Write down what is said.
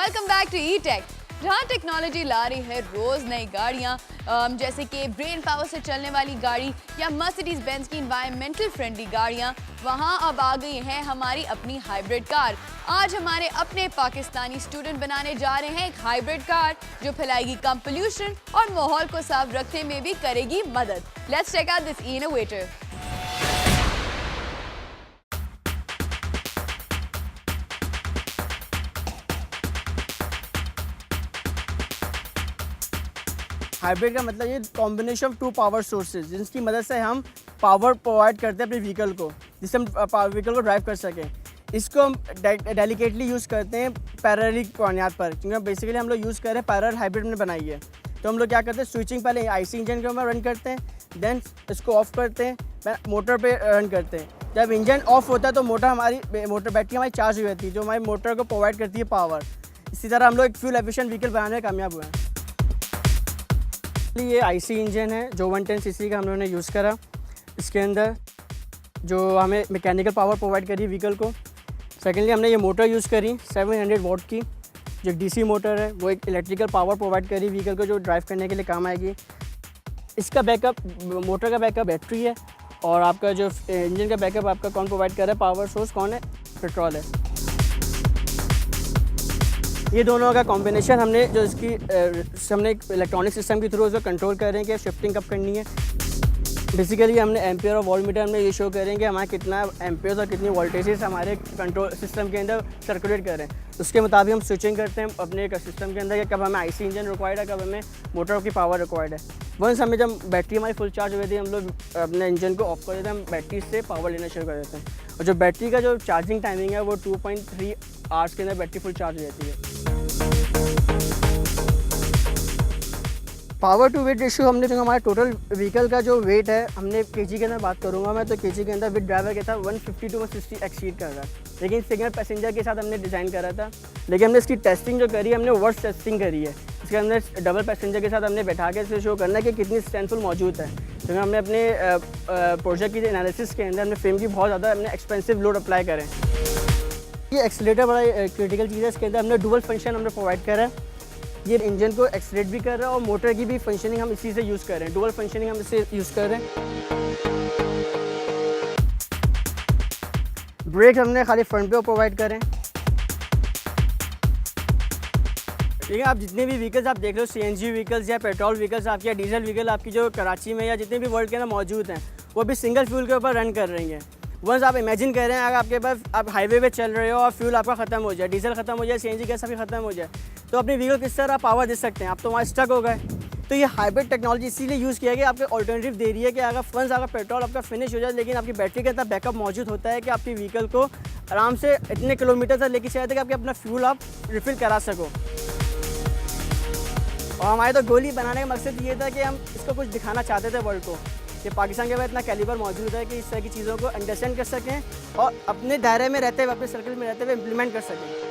Welcome back to E tech. जहाँ technology ला रही है रोज नई गाड़ियाँ, जैसे कि ब्रेन पावर से चलने वाली गाड़ी या मर्सिडीज बेंज की एनवायरमेंटल फ्रेंडली गाड़ियाँ, वहाँ अब आ गई है हमारी अपनी हाइब्रिड कार। आज हमारे अपने पाकिस्तानी स्टूडेंट बनाने जा रहे हैं एक हाइब्रिड कार जो फैलाएगी कम पोल्यूशन और माहौल को साफ रखने में भी करेगी मदद। Let's check out this innovator. Hybrid का मतलब ये combination of two power sources जिसकी मदद से हम पावर प्रोवाइड करते हैं अपने व्हीकल को, जिससे हम व्हीकल को ड्राइव कर सकें। इसको हम डेलिकेटली यूज़ करते हैं पैरेलल बुनियाद पर, क्योंकि बेसिकली हम लोग यूज़ कर रहे हैं पैरेलल हाइब्रिड में बनाई है। तो हम लोग क्या करते हैं, स्विचिंग पहले आईसी इंजन के ऊपर रन करते हैं, देन इसको ऑफ करते हैं, मोटर पे रन करते हैं। जब इंजन ऑफ होता है तो बैटरी हमारी चार्ज हो जाती है, जो हमारी मोटर को प्रोवाइड करती है पावर। इसी तरह हम लोग एक फ्यूल एफिशिएंट व्हीकल बनाने में कामयाब हुए हैं। ये आईसी इंजन है जो 110 सीसी का हम लोगों ने यूज़ करा। इसके अंदर जो हमें मैकेनिकल पावर प्रोवाइड करी व्हीकल को। सेकेंडली हमने ये मोटर यूज़ करी 700 वॉट की, जो डीसी मोटर है, वो एक इलेक्ट्रिकल पावर प्रोवाइड करी व्हीकल को, जो ड्राइव करने के लिए काम आएगी। इसका बैकअप, मोटर का बैकअप बैटरी है, और आपका जो इंजन का बैकअप आपका कौन प्रोवाइड कर रहा है, पावर सोर्स कौन है, पेट्रोल है। ये दोनों का कॉम्बिनेशन हमने जो इसकी हमने एक इलेक्ट्रॉनिक सिस्टम के थ्रू उसको कंट्रोल कर रहे हैं कि शिफ्टिंग कब करनी है। बेसिकली हमने एम्पियर और वोल्टमीटर में ये शो करेंगे हमारा कितना एम्पियर्स और कितनी वोल्टेजेस हमारे कंट्रोल सिस्टम के अंदर सर्कुलेट कर रहे हैं। उसके मुताबिक हम स्विचिंग करते हैं अपने सिस्टम के अंदर कि कब हमें आईसी इंजन रिक्वायर्ड है, कब हमें मोटर की पावर रिक्वायर्ड है। वंस हमें जब बैटरी हमारी फुल चार्ज हो जाती है, हम लोग अपने इंजन को ऑफ कर देते हैं, हम बैटरी से पावर लेना शुरू कर देते हैं। और जो बैटरी का जो चार्जिंग टाइमिंग है वो 2.3 आवर्स के अंदर बैटरी फुल चार्ज हो जाती है। पावर टू वेट रेशियो हमने जो हमारे टोटल व्हीकल का जो वेट है, हमने केजी के अंदर बात करूंगा मैं, तो केजी के अंदर विद ड्राइवर के साथ 150 to 160 एक्सीड कर रहा है। लेकिन सिंगल पैसेंजर के साथ हमने डिज़ाइन करा था, लेकिन हमने इसकी टेस्टिंग जो करी है, हमने वर्स्ट टेस्टिंग करी है। इसके अंदर डबल पैसेंजर के साथ हमने बैठा के इसे शो करना है कि कितनी स्ट्रेंथफुल मौजूद है। क्योंकि हमने अपने प्रोजेक्ट की एनालिसिस के अंदर हमने फ्रेम की बहुत ज़्यादा हमने एक्सपेंसिव लोड अप्लाई करें। ये एक्सीलेटर बड़ा क्रिटिकल चीज़ है। इसके अंदर हमने डुअल फंक्शन हमने प्रोवाइड करा है। ये इंजन को एक्सीलरेट भी कर रहा है और मोटर की भी फंक्शनिंग हम इसी से यूज़ कर रहे हैं, डुअल फंक्शनिंग हम इसे यूज़ कर रहे हैं। ब्रेक हमने खाली फ्रंट पे प्रोवाइड करें। ठीक है, आप जितने भी व्हीकल्स आप देख रहे हो, सीएनजी व्हीकल्स या पेट्रोल व्हीकल्स आपकी या डीजल व्हीकल आपकी जो कराची में या जितने भी वर्ल्ड के अंदर मौजूद हैं, वो भी सिंगल फ्यूल के ऊपर रन कर रही हैं। वंस आप इमेजिन कर रहे हैं, अगर आपके पास आप हाईवे पे चल रहे हो और फ्यूल आपका ख़त्म हो जाए, डीजल ख़त्म हो जाए, सीएनजी गैस आपकी ख़त्म हो जाए, तो अपनी व्हीकल किस तरह पावर दे सकते हैं? आप तो वहाँ स्टक हो गए। तो ये हाइब्रिड टेक्नोलॉजी इसीलिए यूज़ किया गया, आपके ऑल्टरनेटिव दे रही है कि अगर वंस अगर पेट्रोल आपका फिनिश हो जाए, लेकिन आपकी बैटरी के अंदर बैकअप मौजूद होता है कि आपकी व्हीकल को आराम से इतने किलोमीटर तक लेके चलते कि आपके अपना फ्यूल आप रिफ़िल करा सको। और हमारे तो गोली बनाने का मकसद ये था कि हम इसको कुछ दिखाना चाहते थे वर्ल्ड को, कि पाकिस्तान के पास इतना कैलिबर मौजूद है कि इस तरह की चीज़ों को अंडरस्टैंड कर सकें और अपने दायरे में रहते हुए, अपने सर्कल में रहते हुए इम्प्लीमेंट कर सकें।